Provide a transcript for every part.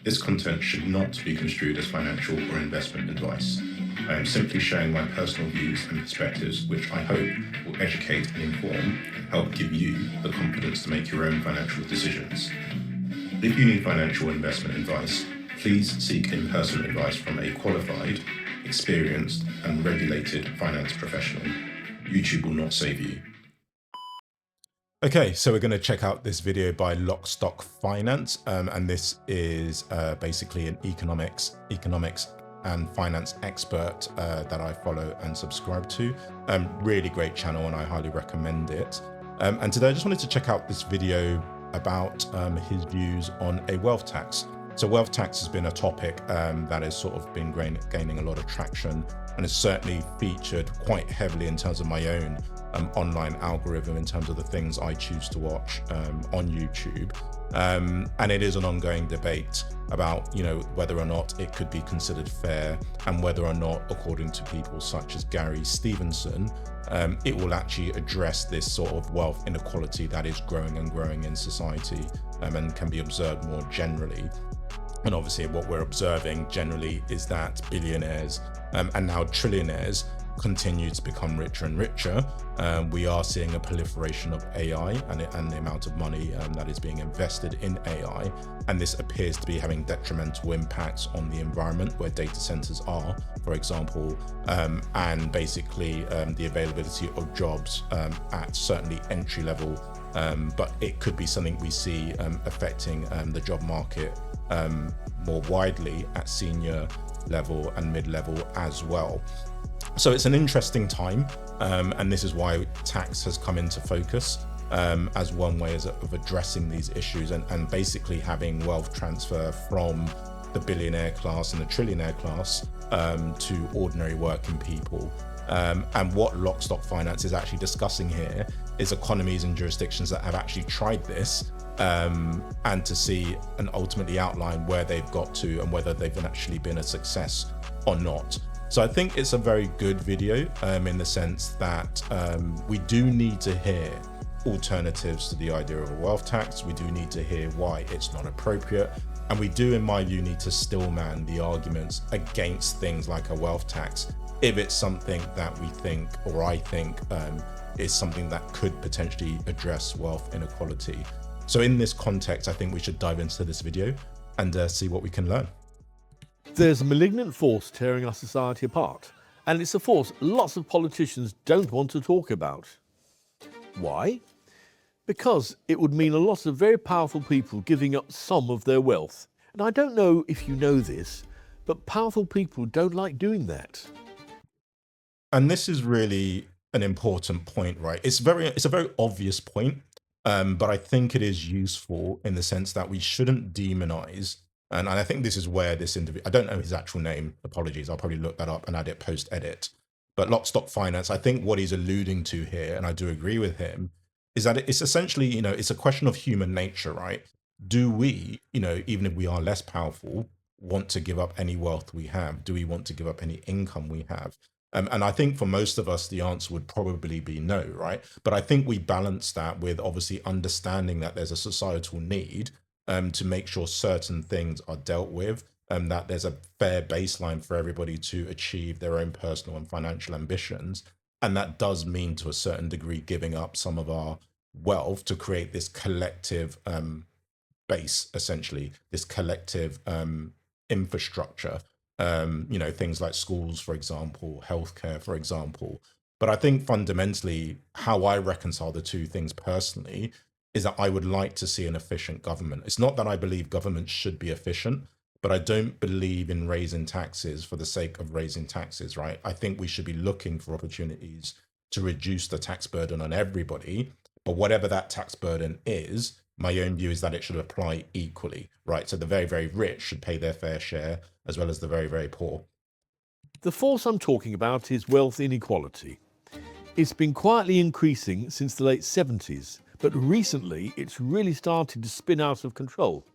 This content should not be construed as financial or investment advice. I am simply sharing my personal views and perspectives, which I hope will educate and inform and help give you the confidence to make your own financial decisions. If you need financial investment advice, please seek in-person advice from a qualified, experienced, and regulated finance professional. YouTube will not save you. Okay, so we're going to check out this video by Lockstock Finance, and this is basically an economics and finance expert that I follow and subscribe to. Really great channel, and I highly recommend it. And today I just wanted to check out this video about his views on a wealth tax. So wealth tax has been a topic that has sort of been gaining a lot of traction, and has certainly featured quite heavily in terms of my own online algorithm in terms of the things I choose to watch on YouTube. And it is an ongoing debate about, whether or not it could be considered fair, and whether or not, according to people such as Gary Stevenson, it will actually address this sort of wealth inequality that is growing and growing in society, and can be observed more generally. And obviously what we're observing generally is that billionaires and now trillionaires continue to become richer and richer. We are seeing a proliferation of AI and the amount of money that is being invested in AI. And this appears to be having detrimental impacts on the environment where data centers are, for example, and basically the availability of jobs at certainly entry level. But it could be something we see affecting the job market more widely at senior level and mid-level as well. So it's an interesting time, and this is why tax has come into focus as one way of addressing these issues, and basically having wealth transfer from the billionaire class and the trillionaire class to ordinary working people. And what Lockstock Finance is actually discussing here is economies and jurisdictions that have actually tried this, and to see and ultimately outline where they've got to and whether they've actually been a success or not. So I think it's a very good video in the sense that we do need to hear alternatives to the idea of a wealth tax. We do need to hear why it's not appropriate. And we do, in my view, need to stillman the arguments against things like a wealth tax if it's something that we think, or I think, is something that could potentially address wealth inequality. So in this context, I think we should dive into this video and see what we can learn. There's a malignant force tearing our society apart, and it's a force lots of politicians don't want to talk about. Why? Because it would mean a lot of very powerful people giving up some of their wealth. And I don't know if you know this, but powerful people don't like doing that. And this is really an important point, right? It's a very obvious point, but I think it is useful in the sense that we shouldn't demonize. And I think this is where this individual, I don't know his actual name, apologies, I'll probably look that up and add it post-edit. But Lockstock Finance, I think what he's alluding to here, and I do agree with him, is that it's essentially, it's a question of human nature, right? Do we, even if we are less powerful, want to give up any wealth we have? Do we want to give up any income we have? And I think for most of us, the answer would probably be no, right? But I think we balance that with obviously understanding that there's a societal need to make sure certain things are dealt with, and that there's a fair baseline for everybody to achieve their own personal and financial ambitions. And that does mean, to a certain degree, giving up some of our wealth to create this collective base, essentially, this collective infrastructure, things like schools, for example, healthcare, for example. But I think fundamentally, how I reconcile the two things personally is that I would like to see an efficient government. It's not that I believe government should be efficient, but I don't believe in raising taxes for the sake of raising taxes, right? I think we should be looking for opportunities to reduce the tax burden on everybody, but whatever that tax burden is, my own view is that it should apply equally, right? So the very, very rich should pay their fair share, as well as the very, very poor. The force I'm talking about is wealth inequality. It's been quietly increasing since the late 70s, but recently it's really started to spin out of control.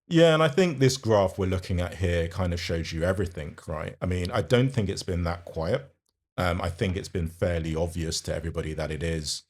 Yeah, and I think this graph we're looking at here kind of shows you everything, right? I mean, I don't think it's been that quiet. I think it's been fairly obvious to everybody that it is,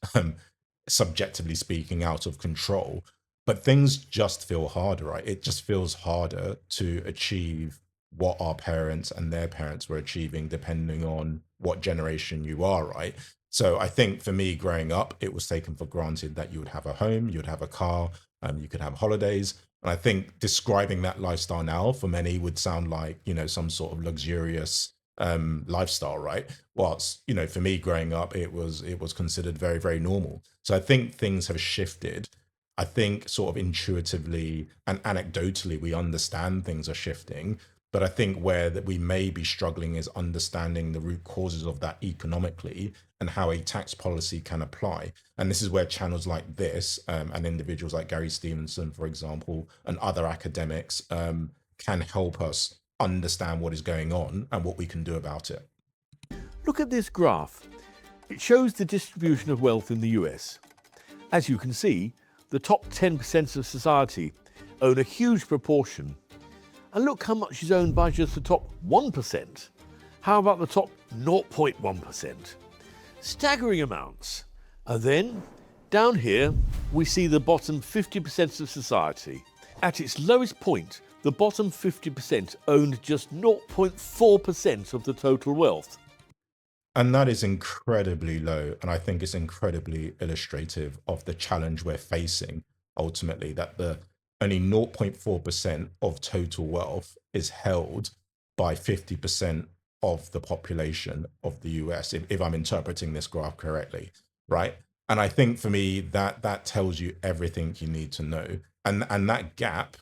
subjectively speaking, out of control. But things just feel harder, right? It just feels harder to achieve what our parents and their parents were achieving, depending on what generation you are, right? So I think for me, growing up, it was taken for granted that you would have a home, you'd have a car, you could have holidays. And I think describing that lifestyle now for many would sound like, some sort of luxurious lifestyle, right? Whilst, for me growing up, it was considered very, very normal. So I think things have shifted. I think sort of intuitively and anecdotally, we understand things are shifting. But I think where that we may be struggling is understanding the root causes of that economically and how a tax policy can apply. And this is where channels like this and individuals like Gary Stevenson, for example, and other academics can help us understand what is going on and what we can do about it. Look at this graph. It shows the distribution of wealth in the US. As you can see, the top 10% of society own a huge proportion. And look how much is owned by just the top 1%. How about the top 0.1%? Staggering amounts. And then, down here, we see the bottom 50% of society. At its lowest point, the bottom 50% owned just 0.4% of the total wealth. And that is incredibly low. And I think it's incredibly illustrative of the challenge we're facing ultimately, that the only 0.4% of total wealth is held by 50% of the population of the US, if I'm interpreting this graph correctly, right? And I think for me, that tells you everything you need to know. And that gap,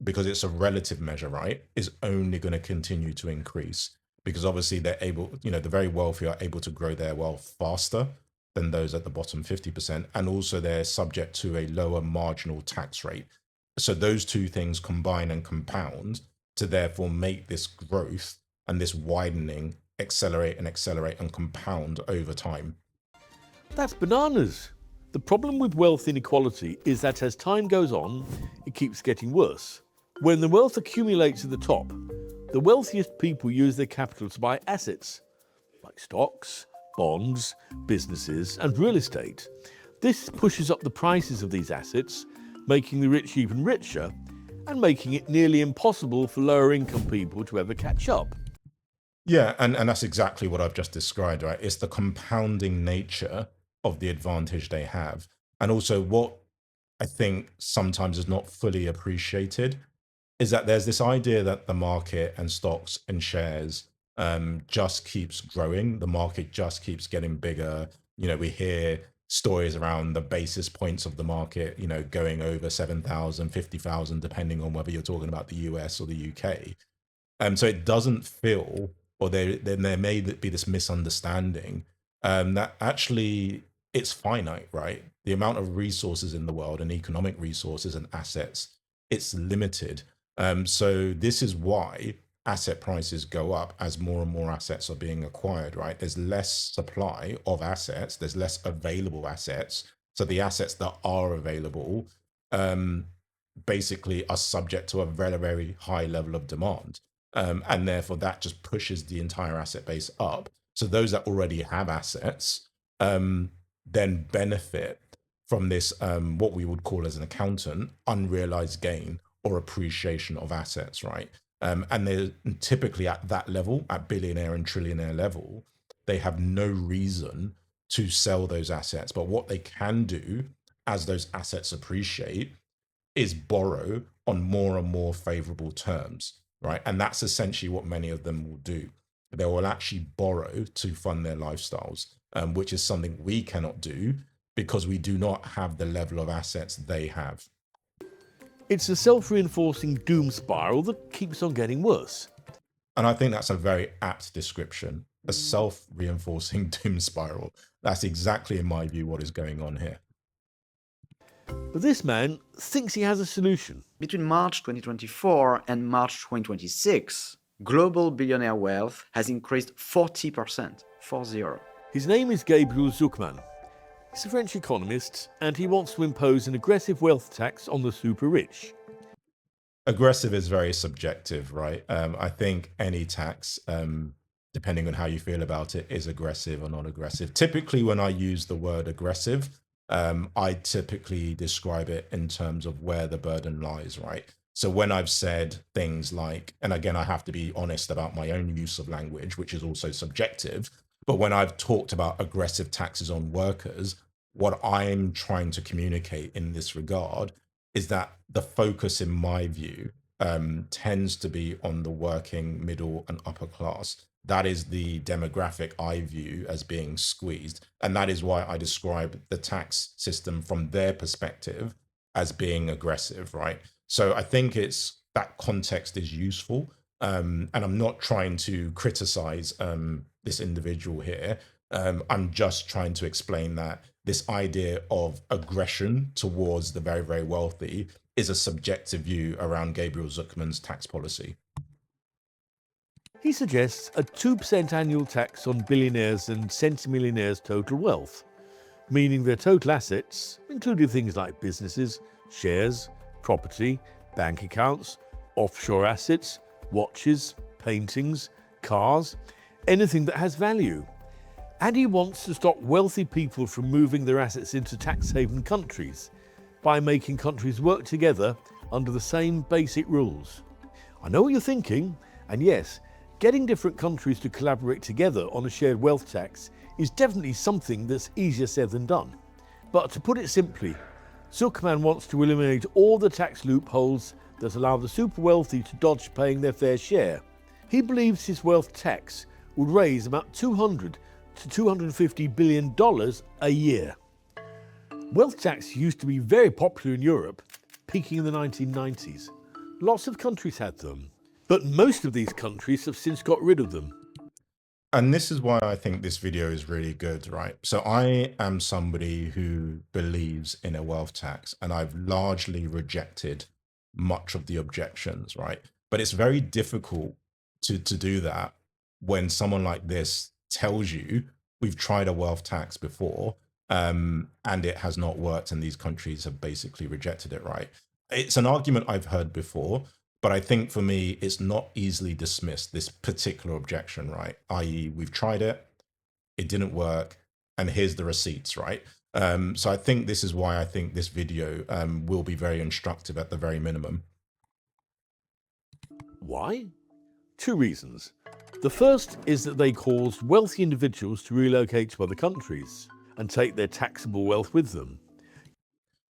because it's a relative measure, right, is only going to continue to increase, because obviously they're able, the very wealthy are able to grow their wealth faster than those at the bottom 50%. And also they're subject to a lower marginal tax rate. So those two things combine and compound to therefore make this growth and this widening accelerate and compound over time. That's bananas. The problem with wealth inequality is that as time goes on, it keeps getting worse. When the wealth accumulates at the top, the wealthiest people use their capital to buy assets, like stocks, bonds, businesses, and real estate. This pushes up the prices of these assets, making the rich even richer, and making it nearly impossible for lower income people to ever catch up. Yeah, and that's exactly what I've just described, right? It's the compounding nature of the advantage they have. And also what I think sometimes is not fully appreciated is that there's this idea that the market and stocks and shares just keeps growing. The market just keeps getting bigger. We hear stories around the basis points of the market, going over 7,000, 50,000, depending on whether you're talking about the US or the UK. So it doesn't feel, or there may be this misunderstanding that actually it's finite, right? The amount of resources in the world and economic resources and assets, it's limited. So this is why asset prices go up as more and more assets are being acquired, right? There's less supply of assets, there's less available assets. So the assets that are available basically are subject to a very, very high level of demand. And therefore that just pushes the entire asset base up. So those that already have assets then benefit from this, what we would call as an accountant, unrealized gain or appreciation of assets, right? And they're typically at that level, at billionaire and trillionaire level, they have no reason to sell those assets. But what they can do as those assets appreciate is borrow on more and more favorable terms, right? And that's essentially what many of them will do. They will actually borrow to fund their lifestyles, which is something we cannot do because we do not have the level of assets they have. It's a self-reinforcing doom spiral that keeps on getting worse. And I think that's a very apt description, a self-reinforcing doom spiral. That's exactly, in my view, what is going on here. But this man thinks he has a solution. Between March 2024 and March 2026, global billionaire wealth has increased 40%, 40. His name is Gabriel Zucman. He's a French economist, and he wants to impose an aggressive wealth tax on the super rich. Aggressive is very subjective, right? I think any tax, depending on how you feel about it, is aggressive or not aggressive. Typically, when I use the word aggressive, I typically describe it in terms of where the burden lies, right? So when I've said things like, and again, I have to be honest about my own use of language, which is also subjective, but when I've talked about aggressive taxes on workers, what I'm trying to communicate in this regard is that the focus, in my view, tends to be on the working, middle, and upper class. That is the demographic I view as being squeezed. And that is why I describe the tax system from their perspective as being aggressive, right? So I think it's that context is useful. And I'm not trying to criticize this individual here. I'm just trying to explain that this idea of aggression towards the very, very wealthy is a subjective view around Gabriel Zuckerman's tax policy. He suggests a 2% annual tax on billionaires and centimillionaires' total wealth, meaning their total assets, including things like businesses, shares, property, bank accounts, offshore assets, watches, paintings, cars, anything that has value. And he wants to stop wealthy people from moving their assets into tax haven countries by making countries work together under the same basic rules. I know what you're thinking, and yes, getting different countries to collaborate together on a shared wealth tax is definitely something that's easier said than done. But to put it simply, Zuckerman wants to eliminate all the tax loopholes that allow the super wealthy to dodge paying their fair share. He believes his wealth tax would raise about $200 to $250 billion a year. Wealth tax used to be very popular in Europe, peaking in the 1990s. Lots of countries had them, but most of these countries have since got rid of them. And this is why I think this video is really good, right? So I am somebody who believes in a wealth tax, and I've largely rejected much of the objections, right? But it's very difficult to do that when someone like this tells you we've tried a wealth tax before, and it has not worked, and these countries have basically rejected it, right? It's an argument I've heard before, but I think for me, it's not easily dismissed, this particular objection, right? i.e. we've tried it, it didn't work, and here's the receipts, right? So I think this is why I think this video will be very instructive at the very minimum. Why? Two reasons. The first is that they caused wealthy individuals to relocate to other countries and take their taxable wealth with them.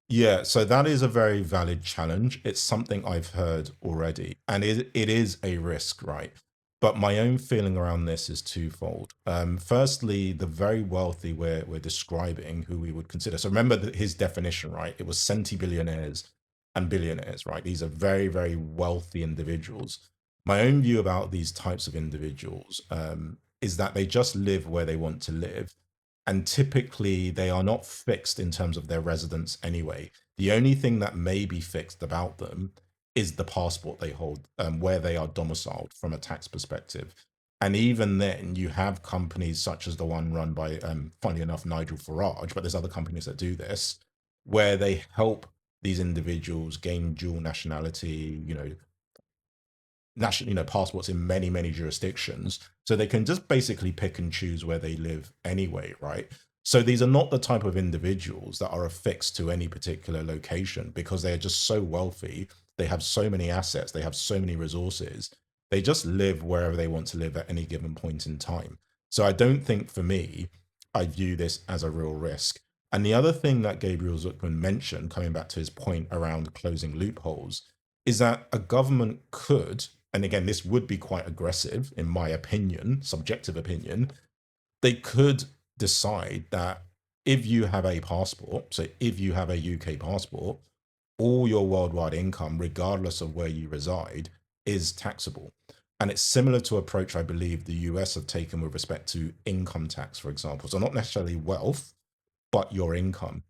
Yeah, so that is a very valid challenge. It's something I've heard already, and it is a risk, right? But my own feeling around this is twofold. Firstly, the very wealthy we're describing, who we would consider. So remember his definition, right? It was centibillionaires and billionaires, right? These are very, very wealthy individuals. My own view about these types of individuals is that they just live where they want to live. And typically they are not fixed in terms of their residence anyway. The only thing that may be fixed about them is the passport they hold, where they are domiciled from a tax perspective. And even then, you have companies such as the one run by, funny enough, Nigel Farage, but there's other companies that do this, where they help these individuals gain dual nationality, passports in many, many jurisdictions. So they can just basically pick and choose where they live anyway, right? So these are not the type of individuals that are affixed to any particular location because they are just so wealthy. They have so many assets. They have so many resources. They just live wherever they want to live at any given point in time. So I don't think, for me, I view this as a real risk. And the other thing that Gabriel Zuckerman mentioned, coming back to his point around closing loopholes, is that a government could, and again, this would be quite aggressive, in my opinion, subjective opinion, they could decide that if you have a passport, so if you have a UK passport, all your worldwide income, regardless of where you reside, is taxable. And it's similar to approach I believe the US have taken with respect to income tax, for example. So not necessarily wealth, but your income.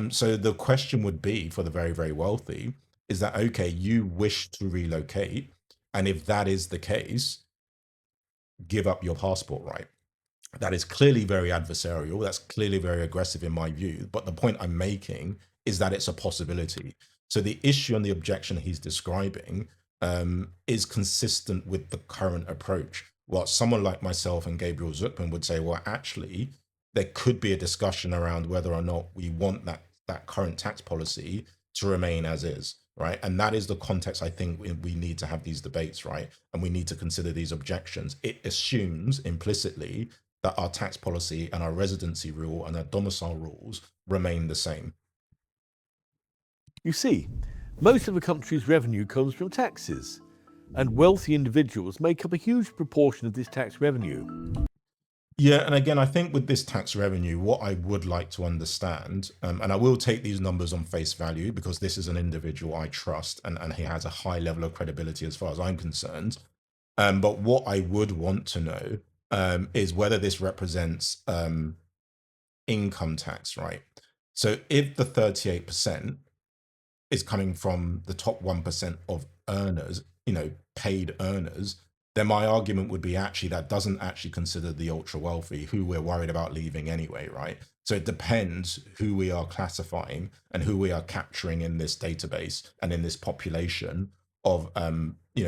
So the question would be for the very, very wealthy is that, okay, you wish to relocate. And if that is the case, give up your passport, right? That is clearly very adversarial. That's clearly very aggressive in my view. But the point I'm making is that it's a possibility. So the issue and the objection he's describing is consistent with the current approach. Well, someone like myself and Gabriel Zuckerman would say, well, actually, there could be a discussion around whether or not we want that current tax policy to remain as is, right? And that is the context I think we need to have these debates, right? And we need to consider these objections. It assumes implicitly that our tax policy and our residency rule and our domicile rules remain the same. You see, most of a country's revenue comes from taxes, and wealthy individuals make up a huge proportion of this tax revenue. Yeah, and again, I think with this tax revenue, what I would like to understand, and I will take these numbers on face value because this is an individual I trust and he has a high level of credibility as far as I'm concerned. But what I would want to know is whether this represents income tax, right? So if the 38% is coming from the top 1% of earners, paid earners, then my argument would be actually that doesn't actually consider the ultra wealthy who we're worried about leaving anyway, right? So it depends who we are classifying and who we are capturing in this database and in this population of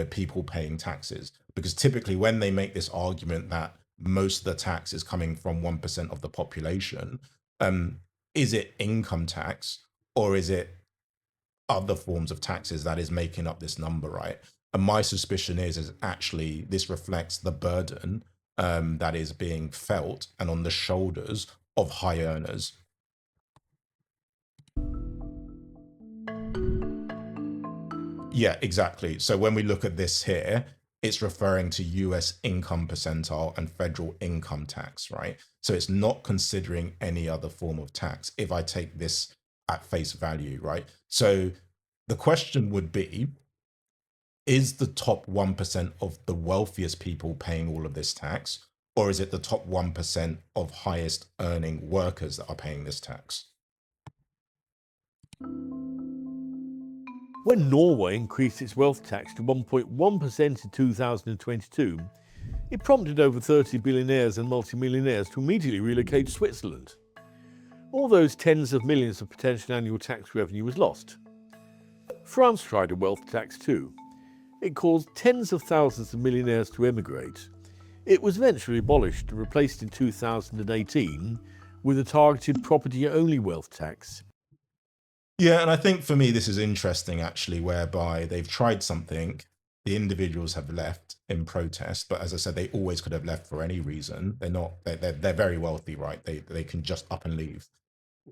people paying taxes. Because typically when they make this argument that most of the tax is coming from 1% of the population, is it income tax or is it other forms of taxes that is making up this number, right? And my suspicion is actually this reflects the burden that is being felt and on the shoulders of high earners. Yeah, exactly. So when we look at this here, it's referring to US income percentile and federal income tax, right? So it's not considering any other form of tax if I take this at face value, right? So the question would be, is the top 1% of the wealthiest people paying all of this tax, or is it the top 1% of highest earning workers that are paying this tax? When Norway increased its wealth tax to 1.1% in 2022, it prompted over 30 billionaires and multimillionaires to immediately relocate to Switzerland. All those tens of millions of potential annual tax revenue was lost. France tried a wealth tax too. It caused tens of thousands of millionaires to emigrate. It was eventually abolished and replaced in 2018 with a targeted property-only wealth tax. Yeah, and I think for me, this is interesting actually, whereby they've tried something, the individuals have left in protest, but as I said, they always could have left for any reason. They're very wealthy, right? They can just up and leave.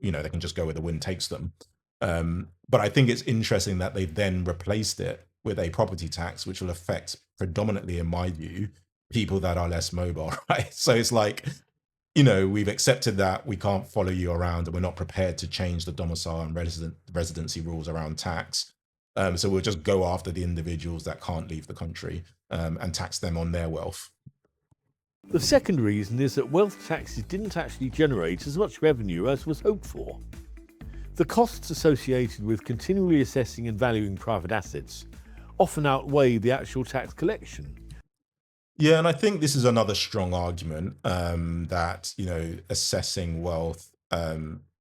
They can just go where the wind takes them. But I think it's interesting that they then replaced it with a property tax, which will affect predominantly, in my view, people that are less mobile, right? So it's like, we've accepted that we can't follow you around and we're not prepared to change the domicile and residency rules around tax. So we'll just go after the individuals that can't leave the country and tax them on their wealth. The second reason is that wealth taxes didn't actually generate as much revenue as was hoped for. The costs associated with continually assessing and valuing private assets often outweigh the actual tax collection. Yeah, and I think this is another strong argument that, assessing wealth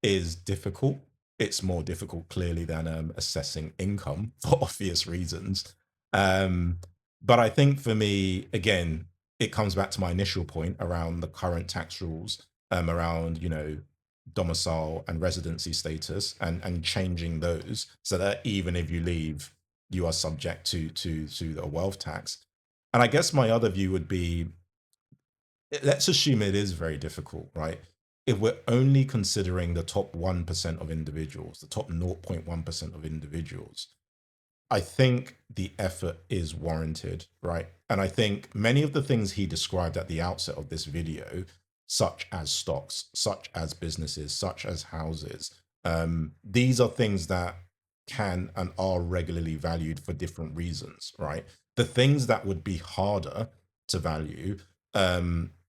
is difficult. It's more difficult, clearly, than assessing income for obvious reasons. But I think for me, again, it comes back to my initial point around the current tax rules around, domicile and residency status and changing those so that even if you leave, you are subject to a wealth tax. And I guess my other view would be, let's assume it is very difficult, right? If we're only considering the top 1% of individuals, the top 0.1% of individuals, I think the effort is warranted, right? And I think many of the things he described at the outset of this video, such as stocks, such as businesses, such as houses, these are things that can and are regularly valued for different reasons, right? The things that would be harder to value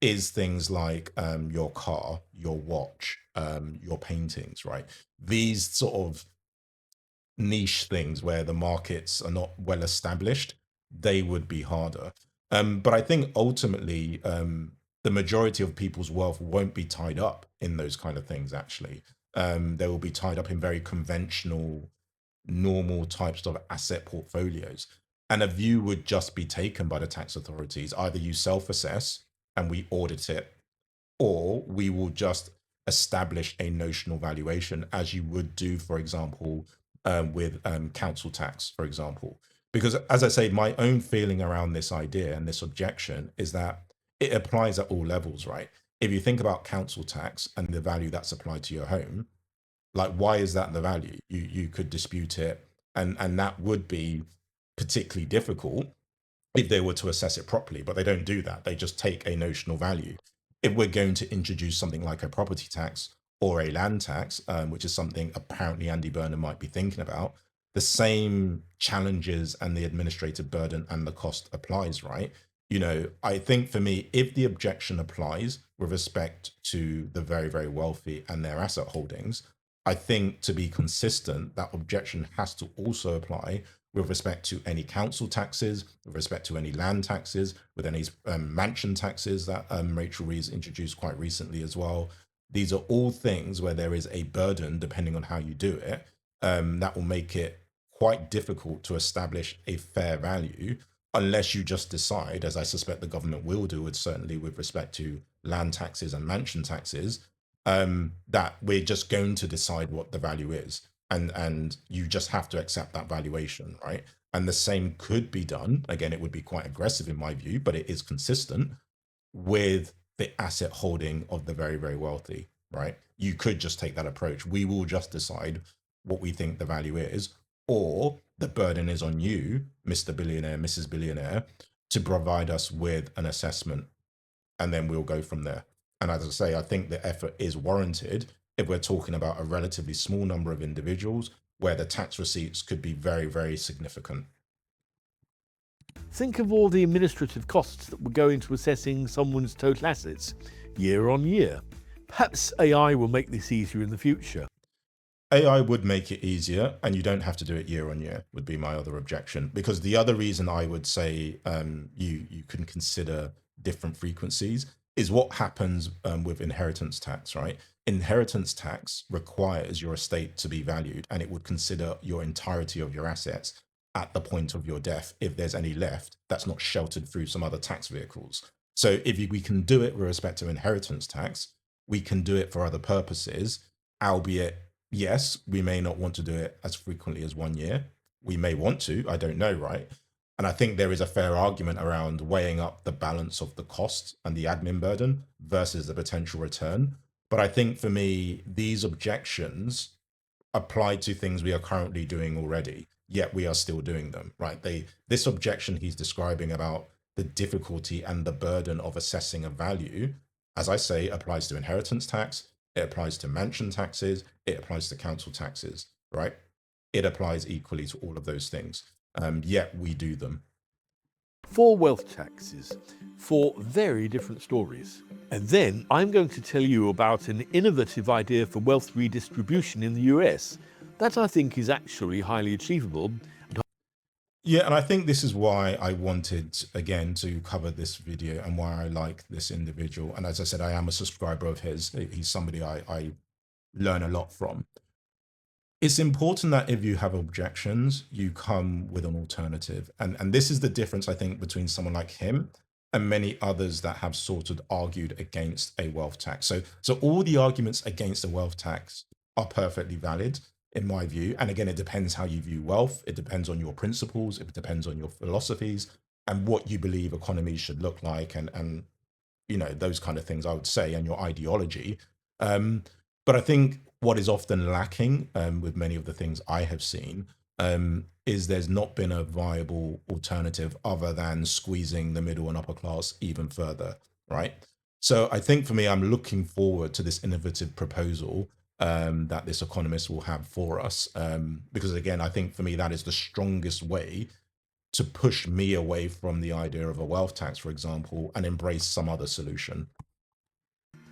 is things like your car, your watch, your paintings, right? These sort of niche things where the markets are not well established, they would be harder. But I think ultimately, the majority of people's wealth won't be tied up in those kind of things, actually. They will be tied up in very conventional, normal types of asset portfolios. And a view would just be taken by the tax authorities. Either you self-assess and we audit it, or we will just establish a notional valuation as you would do, for example, with council tax, for example. Because as I say, my own feeling around this idea and this objection is that it applies at all levels, right? If you think about council tax and the value that's applied to your home, like, why is that the value? You could dispute it, and that would be particularly difficult if they were to assess it properly, but they don't do that. They just take a notional value. If we're going to introduce something like a property tax or a land tax, which is something apparently Andy Burnham might be thinking about, the same challenges and the administrative burden and the cost applies, right? You know, I think for me, if the objection applies with respect to the very, very wealthy and their asset holdings, I think to be consistent, that objection has to also apply with respect to any council taxes, with respect to any land taxes, with any mansion taxes that Rachel Reeves introduced quite recently as well. These are all things where there is a burden, depending on how you do it, that will make it quite difficult to establish a fair value unless you just decide, as I suspect the government will do, certainly with respect to land taxes and mansion taxes, that we're just going to decide what the value is. And you just have to accept that valuation, right? And the same could be done. Again, it would be quite aggressive in my view, but it is consistent with the asset holding of the very, very wealthy, right? You could just take that approach. We will just decide what we think the value is, or the burden is on you, Mr. Billionaire, Mrs. Billionaire, to provide us with an assessment, and then we'll go from there. And as I say, I think the effort is warranted if we're talking about a relatively small number of individuals where the tax receipts could be very, very significant. Think of all the administrative costs that would go into assessing someone's total assets year on year. Perhaps AI will make this easier in the future. AI would make it easier, and you don't have to do it year on year, would be my other objection. Because the other reason I would say you can consider different frequencies is what happens with inheritance tax, right? Inheritance tax requires your estate to be valued, and it would consider your entirety of your assets at the point of your death, if there's any left that's not sheltered through some other tax vehicles. So if we can do it with respect to inheritance tax, we can do it for other purposes, albeit, yes, we may not want to do it as frequently as 1 year. We may want to, I don't know, right? And I think there is a fair argument around weighing up the balance of the cost and the admin burden versus the potential return. But I think for me, these objections apply to things we are currently doing already, yet we are still doing them, right? This objection he's describing about the difficulty and the burden of assessing a value, as I say, applies to inheritance tax, it applies to mansion taxes, it applies to council taxes, right? It applies equally to all of those things, yet we do them. 4 wealth taxes, 4 very different stories. And then I'm going to tell you about an innovative idea for wealth redistribution in the US that I think is actually highly achievable. Yeah, and I think this is why I wanted, again, to cover this video and why I like this individual. And as I said, I am a subscriber of his. He's somebody I learn a lot from. It's important that if you have objections, you come with an alternative. And this is the difference, I think, between someone like him and many others that have sort of argued against a wealth tax. So all the arguments against a wealth tax are perfectly valid, in my view. And again, it depends how you view wealth. It depends on your principles. It depends on your philosophies and what you believe economies should look like, and you know, those kind of things, I would say, and your ideology. But I think what is often lacking with many of the things I have seen is there's not been a viable alternative other than squeezing the middle and upper class even further, right? So I think for me, I'm looking forward to this innovative proposal that this economist will have for us. Because again, I think for me, that is the strongest way to push me away from the idea of a wealth tax, for example, and embrace some other solution.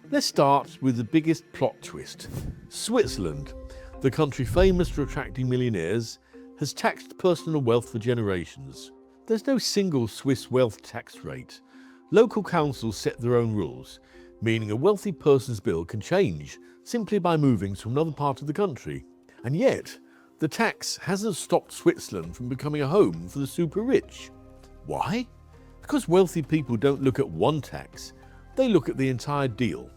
Let's start with the biggest plot twist. Switzerland, the country famous for attracting millionaires, has taxed personal wealth for generations. There's no single Swiss wealth tax rate. Local councils set their own rules, meaning a wealthy person's bill can change simply by moving to another part of the country. And yet, the tax hasn't stopped Switzerland from becoming a home for the super rich. Why? Because wealthy people don't look at one tax, they look at the entire deal.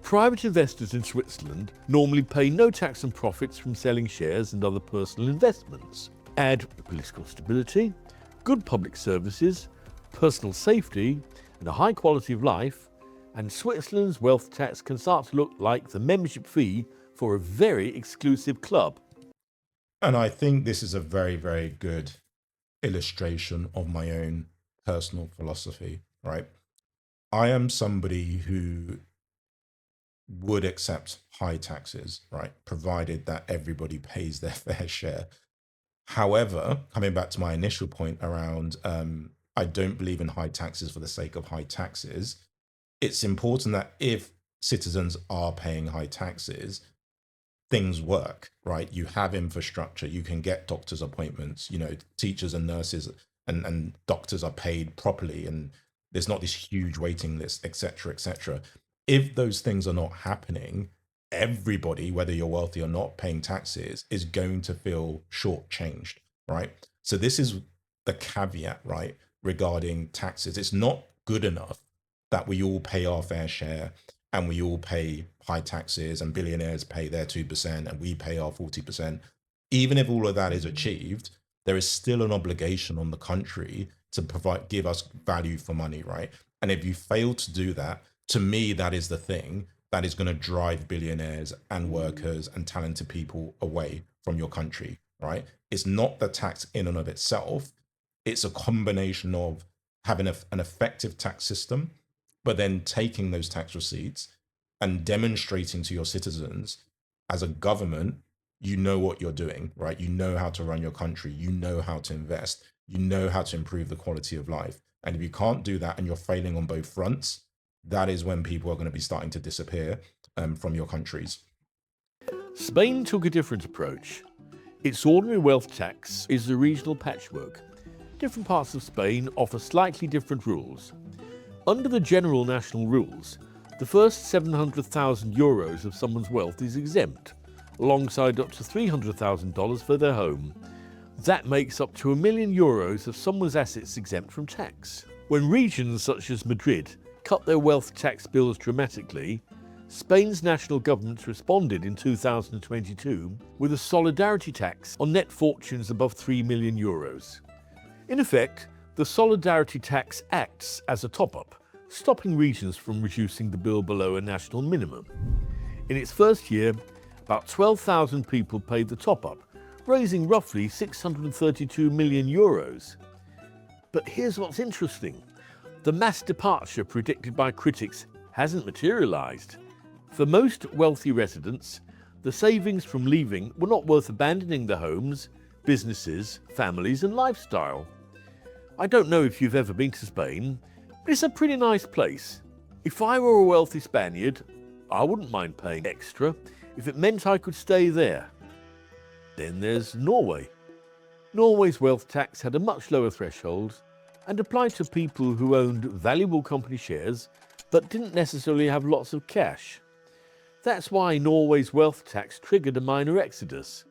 Private investors in Switzerland normally pay no tax on profits from selling shares and other personal investments. Add political stability, good public services, personal safety, and a high quality of life, and Switzerland's wealth tax can start to look like the membership fee for a very exclusive club. And I think this is a very, very good illustration of my own personal philosophy, right? I am somebody who would accept high taxes, right? Provided that everybody pays their fair share. However, coming back to my initial point around, I don't believe in high taxes for the sake of high taxes. It's important that if citizens are paying high taxes, things work, right? You have infrastructure, you can get doctors' appointments, teachers and nurses and doctors are paid properly, and there's not this huge waiting list, etc., etc. If those things are not happening, everybody, whether you're wealthy or not, paying taxes is going to feel shortchanged, right? So this is the caveat, right, regarding taxes. It's not good enough that we all pay our fair share and we all pay high taxes and billionaires pay their 2% and we pay our 40%. Even if all of that is achieved, there is still an obligation on the country to give us value for money, right? And if you fail to do that, to me, that is the thing that is going to drive billionaires and workers and talented people away from your country, right? It's not the tax in and of itself. It's a combination of having an effective tax system, but then taking those tax receipts and demonstrating to your citizens as a government, you know what you're doing, right? You know how to run your country. You know how to invest. You know how to improve the quality of life. And if you can't do that and you're failing on both fronts, that is when people are going to be starting to disappear from your countries. Spain took a different approach. Its ordinary wealth tax is a regional patchwork. Different parts of Spain offer slightly different rules. Under the general national rules, the first 700,000 euros of someone's wealth is exempt, alongside up to $300,000 for their home. That makes up to €1 million of someone's assets exempt from tax. When regions such as Madrid cut their wealth tax bills dramatically, Spain's national government responded in 2022 with a solidarity tax on net fortunes above €3 million. In effect, the Solidarity Tax acts as a top-up, stopping regions from reducing the bill below a national minimum. In its first year, about 12,000 people paid the top-up, raising roughly €632 million. But here's what's interesting. The mass departure predicted by critics hasn't materialised. For most wealthy residents, the savings from leaving were not worth abandoning their homes, businesses, families and lifestyle. I don't know if you've ever been to Spain, but it's a pretty nice place. If I were a wealthy Spaniard, I wouldn't mind paying extra if it meant I could stay there. Then there's Norway. Norway's wealth tax had a much lower threshold and applied to people who owned valuable company shares but didn't necessarily have lots of cash. That's why Norway's wealth tax triggered a minor exodus,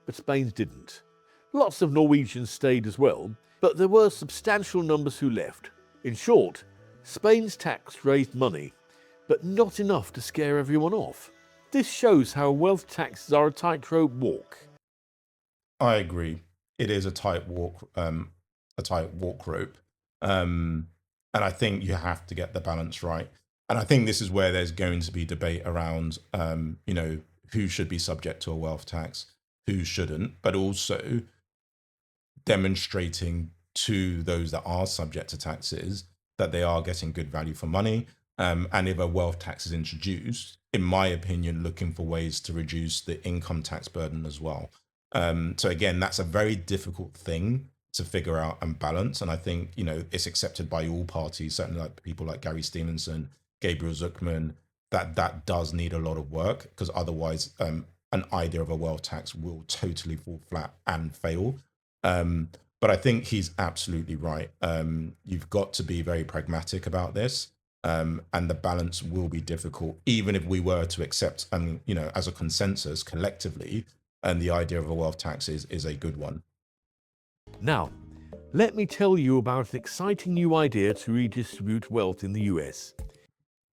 but Spain's didn't. Lots of Norwegians stayed as well, but there were substantial numbers who left. In short, Spain's tax raised money, but not enough to scare everyone off. This shows how wealth taxes are a tightrope walk. I agree. It is a tight walk rope. And I think you have to get the balance right. And I think this is where there's going to be debate around, who should be subject to a wealth tax, who shouldn't, but also demonstrating to those that are subject to taxes that they are getting good value for money. And if a wealth tax is introduced, in my opinion, looking for ways to reduce the income tax burden as well. So again, that's a very difficult thing to figure out and balance. And I think, it's accepted by all parties, certainly like people like Gary Stevenson, Gabriel Zucman, that does need a lot of work, because otherwise an idea of a wealth tax will totally fall flat and fail. But I think he's absolutely right. You've got to be very pragmatic about this. And the balance will be difficult, even if we were to accept, as a consensus collectively, and the idea of a wealth tax is a good one. Now, let me tell you about an exciting new idea to redistribute wealth in the US.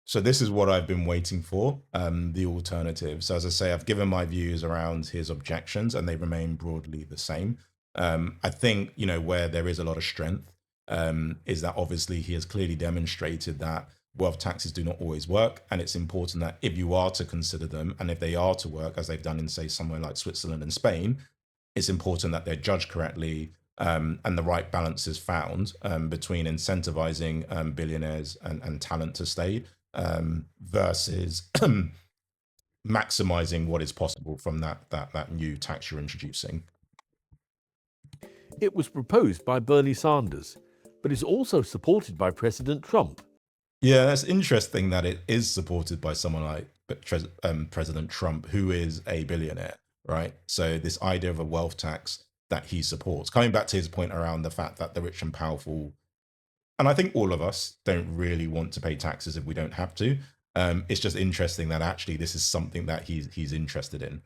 So this is what I've been waiting for, the alternative. So as I say, I've given my views around his objections and they remain broadly the same. I think, where there is a lot of strength is that obviously he has clearly demonstrated that wealth taxes do not always work. And it's important that if you are to consider them and if they are to work, as they've done in, say, somewhere like Switzerland and Spain, it's important that they're judged correctly and the right balance is found between incentivizing billionaires and talent to stay versus maximizing what is possible from that new tax you're introducing. It was proposed by Bernie Saunders, but is also supported by President Trump. Yeah, that's interesting that it is supported by someone like President Trump, who is a billionaire, right? So this idea of a wealth tax that he supports, coming back to his point around the fact that the rich and powerful, and I think all of us don't really want to pay taxes if we don't have to. It's just interesting that actually this is something that he's interested in.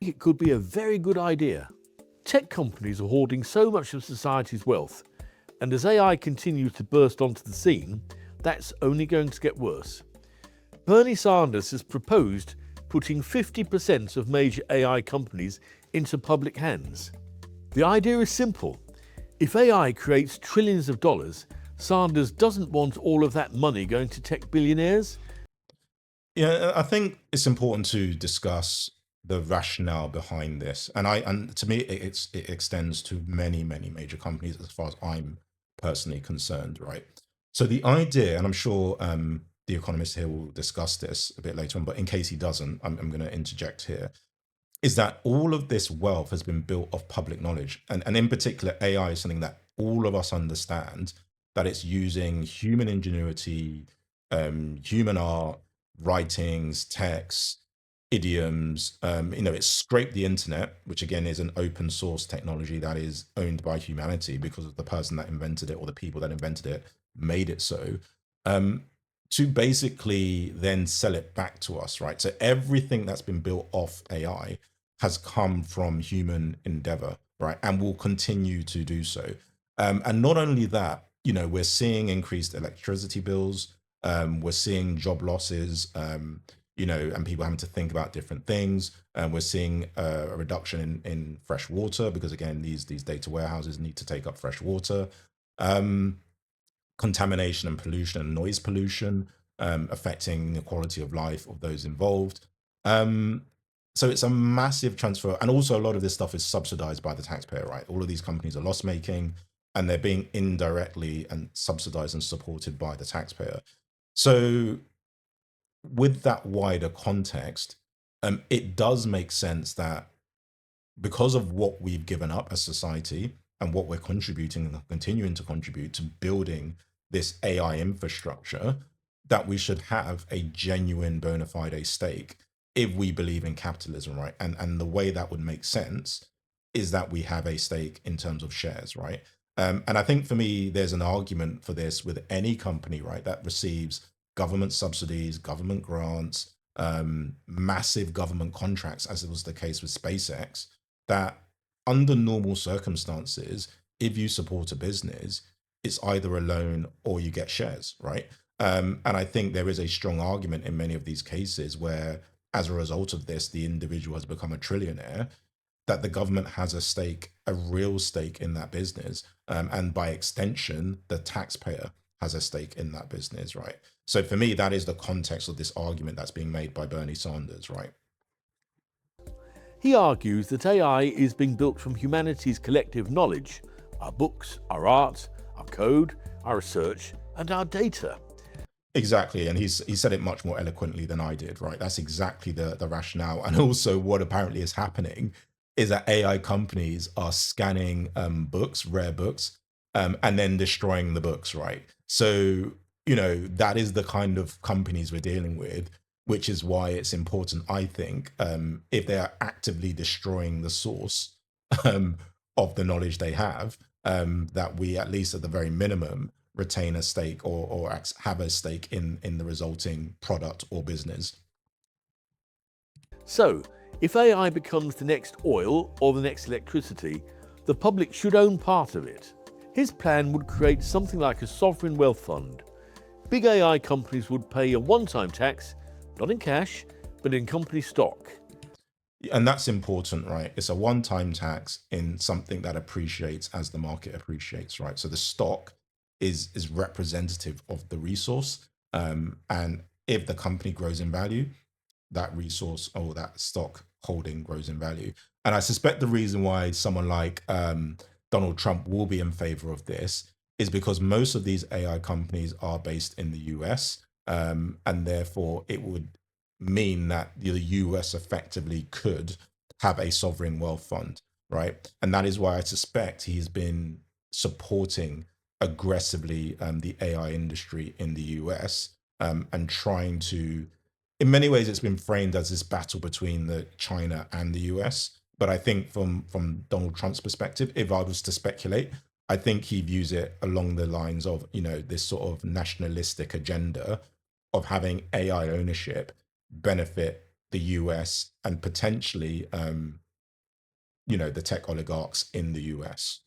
It could be a very good idea. Tech companies are hoarding so much of society's wealth, and as AI continues to burst onto the scene, that's only going to get worse. Bernie Saunders has proposed putting 50% of major AI companies into public hands. The idea is simple. If AI creates trillions of dollars, Saunders doesn't want all of that money going to tech billionaires. Yeah, I think it's important to discuss the rationale behind this, and to me, it extends to many major companies as far as I'm personally concerned, right? So the idea, and I'm sure the economist here will discuss this a bit later on, but in case he doesn't, I'm going to interject here, is that all of this wealth has been built off public knowledge, and in particular, AI is something that all of us understand, that it's using human ingenuity, human art, writings, texts, idioms. It's scraped the internet, which again is an open source technology that is owned by humanity because of the person that invented it or the people that invented it made it so, to basically then sell it back to us, right? So everything that's been built off AI has come from human endeavor, right? And will continue to do so. And not only that, we're seeing increased electricity bills, we're seeing job losses, and people having to think about different things. We're seeing a reduction in fresh water because, again, these data warehouses need to take up fresh water. Contamination and pollution and noise pollution affecting the quality of life of those involved. So it's a massive transfer. And also a lot of this stuff is subsidized by the taxpayer, right? All of these companies are loss making and they're being indirectly and subsidized and supported by the taxpayer. So with that wider context, it does make sense that because of what we've given up as society and what we're contributing and continuing to contribute to building this AI infrastructure, that we should have a genuine bona fide stake if we believe in capitalism, right? And the way that would make sense is that we have a stake in terms of shares, right? And I think for me, there's an argument for this with any company, right, that receives government subsidies, government grants, massive government contracts, as it was the case with SpaceX, that under normal circumstances, if you support a business, it's either a loan or you get shares, right? And I think there is a strong argument in many of these cases where, as a result of this, the individual has become a trillionaire, that the government has a stake, a real stake in that business. And by extension, the taxpayer has a stake in that business, right? So for me, that is the context of this argument that's being made by Bernie Saunders, right? He argues that AI is being built from humanity's collective knowledge, our books, our art, our code, our research, and our data. Exactly, and he said it much more eloquently than I did, right? That's exactly the rationale. And also what apparently is happening is that AI companies are scanning books, rare books, and then destroying the books, right? So, that is the kind of companies we're dealing with, which is why it's important, I think, if they are actively destroying the source of the knowledge they have, that we, at least at the very minimum, retain a stake or have a stake in the resulting product or business. So, if AI becomes the next oil or the next electricity, the public should own part of it. His plan would create something like a sovereign wealth fund. big AI companies would pay a one-time tax, not in cash, but in company stock. And that's important, right? It's a one-time tax in something that appreciates as the market appreciates, right? So the stock is representative of the resource. And if the company grows in value, that resource or that stock holding grows in value. And I suspect the reason why someone like Donald Trump will be in favor of this is because most of these AI companies are based in the US. And therefore it would mean that the US effectively could have a sovereign wealth fund, right? And that is why I suspect he's been supporting aggressively the AI industry in the US, and trying to, in many ways, it's been framed as this battle between the China and the US. But I think from Donald Trump's perspective, if I was to speculate, I think he views it along the lines of, this sort of nationalistic agenda of having AI ownership benefit the US and potentially, the tech oligarchs in the US.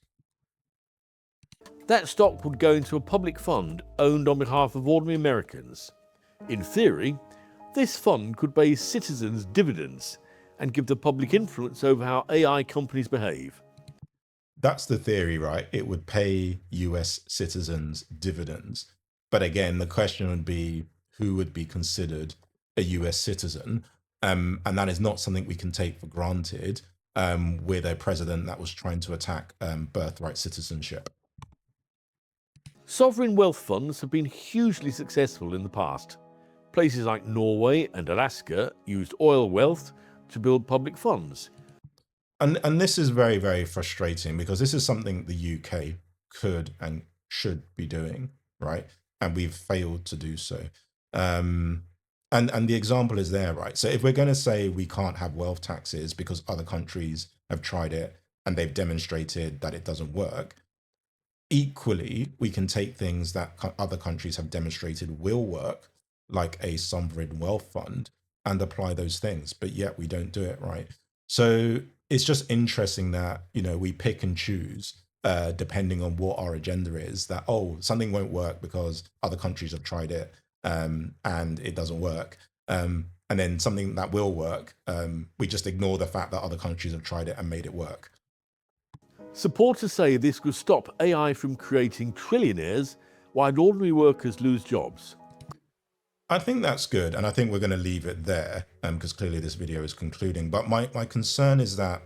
That stock would go into a public fund owned on behalf of ordinary Americans. In theory, this fund could pay citizens dividends and give the public influence over how AI companies behave. That's the theory, right? It would pay US citizens dividends. But again, the question would be who would be considered a US citizen? And that is not something we can take for granted with a president that was trying to attack birthright citizenship. Sovereign wealth funds have been hugely successful in the past. Places like Norway and Alaska used oil wealth to build public funds. And this is very, very frustrating because this is something the UK could and should be doing, right? And we've failed to do so. And the example is there, right? So if we're going to say we can't have wealth taxes because other countries have tried it and they've demonstrated that it doesn't work, equally, we can take things that other countries have demonstrated will work, like a sovereign wealth fund, and apply those things, but yet we don't do it, right? So it's just interesting that, we pick and choose depending on what our agenda is, that, something won't work because other countries have tried it and it doesn't work. And then something that will work, we just ignore the fact that other countries have tried it and made it work. Supporters say this could stop AI from creating trillionaires while ordinary workers lose jobs. I think that's good. And I think we're going to leave it there because clearly this video is concluding. But my concern is that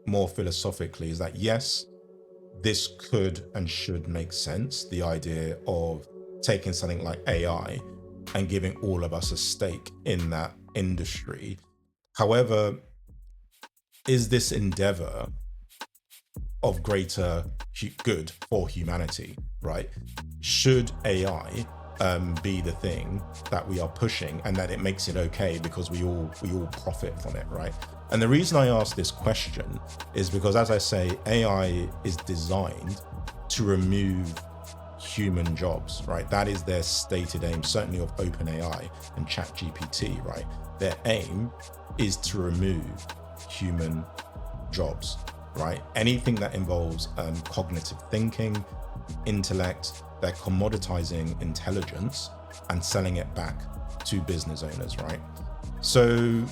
more philosophically is that, yes, this could and should make sense. The idea of taking something like AI and giving all of us a stake in that industry. However, is this endeavor of greater good for humanity, right? Should AI be the thing that we are pushing and that it makes it okay because we all profit from it, right? And the reason I ask this question is because, as I say, AI is designed to remove human jobs, right? That is their stated aim, certainly of OpenAI and ChatGPT, right? Their aim is to remove human jobs, right? Anything that involves cognitive thinking, intellect, they're commoditizing intelligence and selling it back to business owners, right? So,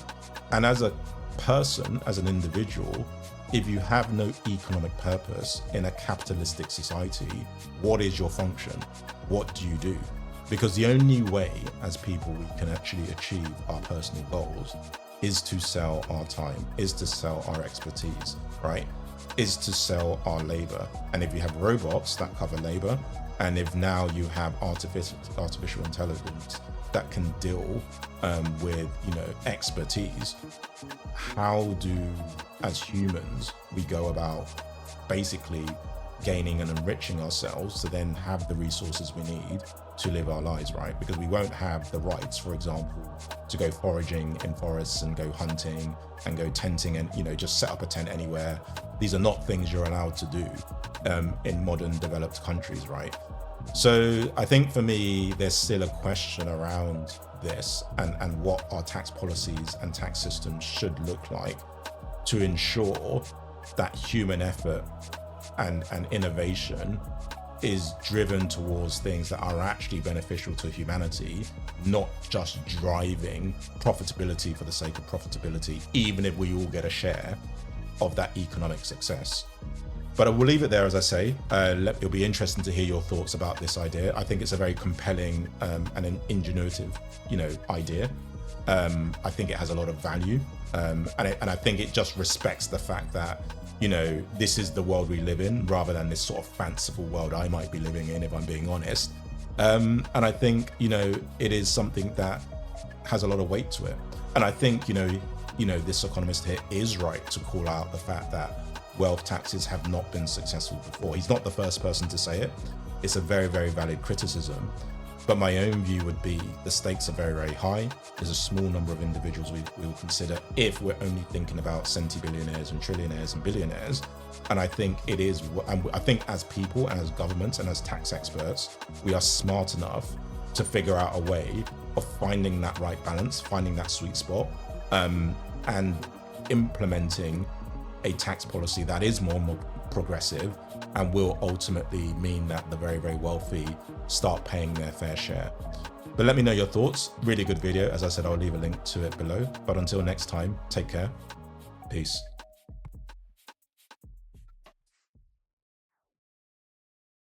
and as a person, as an individual, if you have no economic purpose in a capitalistic society, what is your function? What do you do? Because the only way as people we can actually achieve our personal goals is to sell our time, is to sell our expertise, right? Is to sell our labor. And if you have robots that cover labor, and if now you have artificial intelligence that can deal with, expertise, how do, as humans, we go about basically gaining and enriching ourselves to then have the resources we need to live our lives, right? Because we won't have the rights, for example, to go foraging in forests and go hunting and go tenting and, just set up a tent anywhere. These are not things you're allowed to do in modern developed countries, right? So I think for me, there's still a question around this and what our tax policies and tax systems should look like to ensure that human effort and innovation is driven towards things that are actually beneficial to humanity, not just driving profitability for the sake of profitability, even if we all get a share of that economic success. But I will leave it there, as I say. It'll be interesting to hear your thoughts about this idea. I think it's a very compelling and an ingenuitive, idea. I think it has a lot of value, and I think it just respects the fact that this is the world we live in, rather than this sort of fanciful world I might be living in, if I'm being honest. And I think it is something that has a lot of weight to it. And I think this economist here is right to call out the fact that wealth taxes have not been successful before. He's not the first person to say it. It's a very, very valid criticism. But my own view would be the stakes are very, very high. There's a small number of individuals we will consider if we're only thinking about centibillionaires and trillionaires and billionaires. And I think it is, and I think as people and as governments and as tax experts, we are smart enough to figure out a way of finding that right balance, finding that sweet spot, and implementing a tax policy that is more progressive and will ultimately mean that the very, very wealthy start paying their fair share. But let me know your thoughts. Really good video. As I said, I'll leave a link to it below. But until next time, take care. Peace.